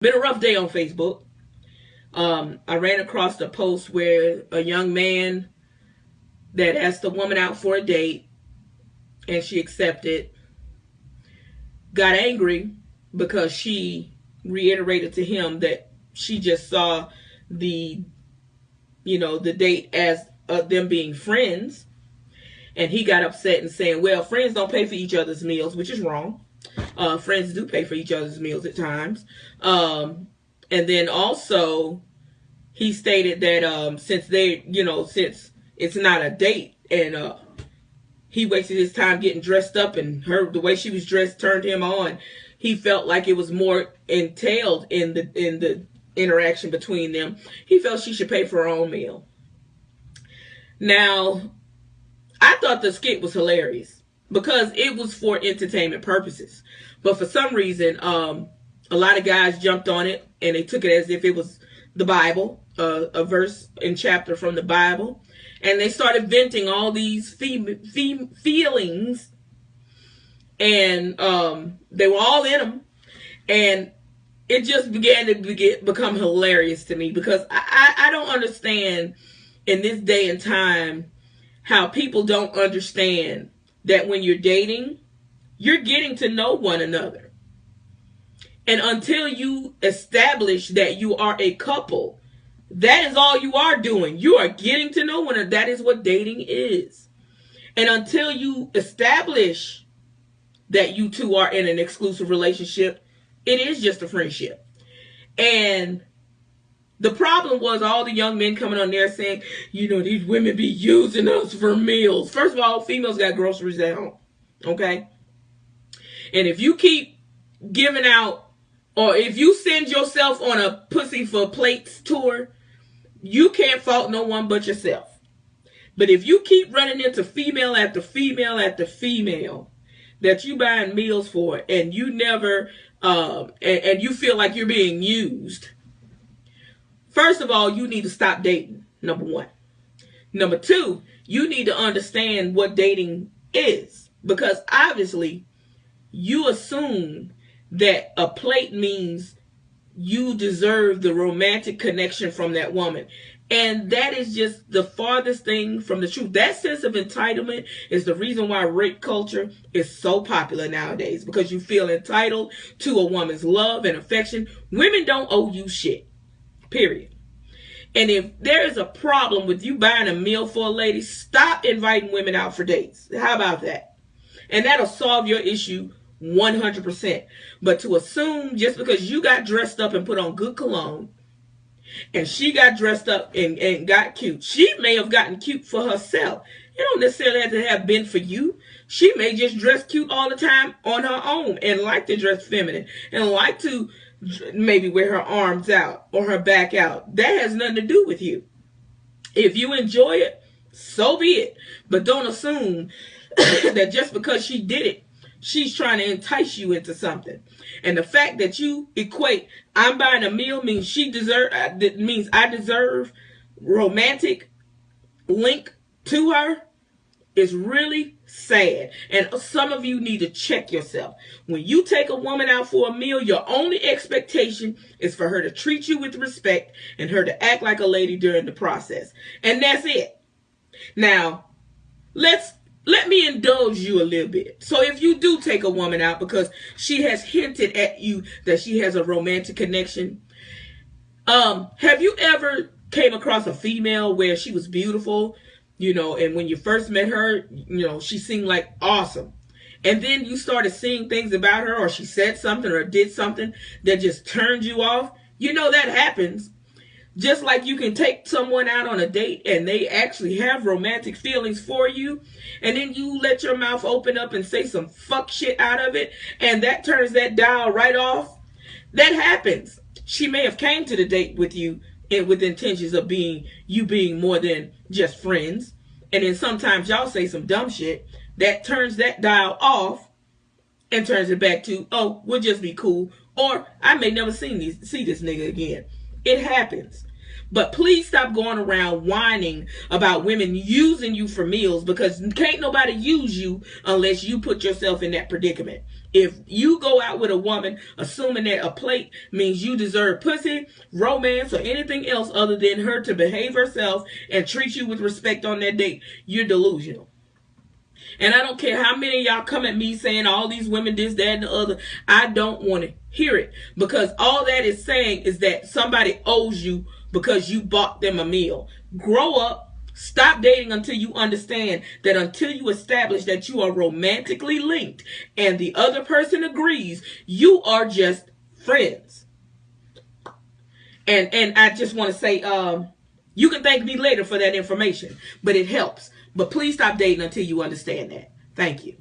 been a rough day on Facebook. I ran across a post where a young man that asked a woman out for a date and she accepted got angry because she reiterated to him that she just saw the date as them being friends, and he got upset and saying, well, friends don't pay for each other's meals, which is wrong. Friends do pay for each other's meals at times. And then also he stated that since it's not a date, and he wasted his time getting dressed up, and the way she was dressed turned him on, he felt like it was more entailed in the interaction between them. He felt she should pay for her own meal. Now, I thought the skit was hilarious because it was for entertainment purposes. But for some reason, a lot of guys jumped on it and they took it as if it was the Bible, a verse and chapter from the Bible. And they started venting all these feelings, and they were all in them. And it just began to become hilarious to me because I don't understand in this day and time how people don't understand that when you're dating, you're getting to know one another. And until you establish that you are a couple, that is all you are doing. You are getting to know one another. That is what dating is. And until you establish that you two are in an exclusive relationship, it is just a friendship. And the problem was all the young men coming on there saying, these women be using us for meals. First of all, females got groceries at home. Okay? And if you keep giving out, or if you send yourself on a pussy for plates tour, you can't fault no one but yourself. But if you keep running into female after female after female that you buying meals for, and you never, and you feel like you're being used, first of all, you need to stop dating, number one. Number two, you need to understand what dating is. Because obviously, you assume that a plate means you deserve the romantic connection from that woman. And that is just the farthest thing from the truth. That sense of entitlement is the reason why rape culture is so popular nowadays. Because you feel entitled to a woman's love and affection. Women don't owe you shit. Period. And if there is a problem with you buying a meal for a lady, stop inviting women out for dates. How about that? And that'll solve your issue 100%. But to assume just because you got dressed up and put on good cologne, and she got dressed up and got cute, she may have gotten cute for herself. You don't necessarily have to have been for you. She may just dress cute all the time on her own and like to dress feminine and like to maybe wear her arms out or her back out. That has nothing to do with you. If you enjoy it, so be it. But don't assume that just because she did it, she's trying to entice you into something. And the fact that you equate I'm buying a meal means I deserve romantic link to her is really sad. And some of you need to check yourself. When you take a woman out for a meal, your only expectation is for her to treat you with respect and her to act like a lady during the process. And that's it. Now, let me indulge you a little bit. So if you do take a woman out because she has hinted at you that she has a romantic connection, have you ever came across a female where she was beautiful, and when you first met her, she seemed like awesome. And then you started seeing things about her, or she said something or did something that just turned you off? That happens. Just like you can take someone out on a date and they actually have romantic feelings for you, and then you let your mouth open up and say some fuck shit out of it, and that turns that dial right off. That happens. She may have came to the date with you and with intentions of being more than just friends, and then sometimes y'all say some dumb shit that turns that dial off and turns it back to, oh, we'll just be cool, or I may never see this nigga again. It happens. But please stop going around whining about women using you for meals, because can't nobody use you unless you put yourself in that predicament. If you go out with a woman assuming that a plate means you deserve pussy, romance, or anything else other than her to behave herself and treat you with respect on that date, you're delusional. And I don't care how many of y'all come at me saying all these women this, that, and the other. I don't want to hear it, because all that is saying is that somebody owes you because you bought them a meal. Grow up. Stop dating until you understand that until you establish that you are romantically linked and the other person agrees, you are just friends. And I just want to say, you can thank me later for that information, but it helps. But please stop dating until you understand that. Thank you.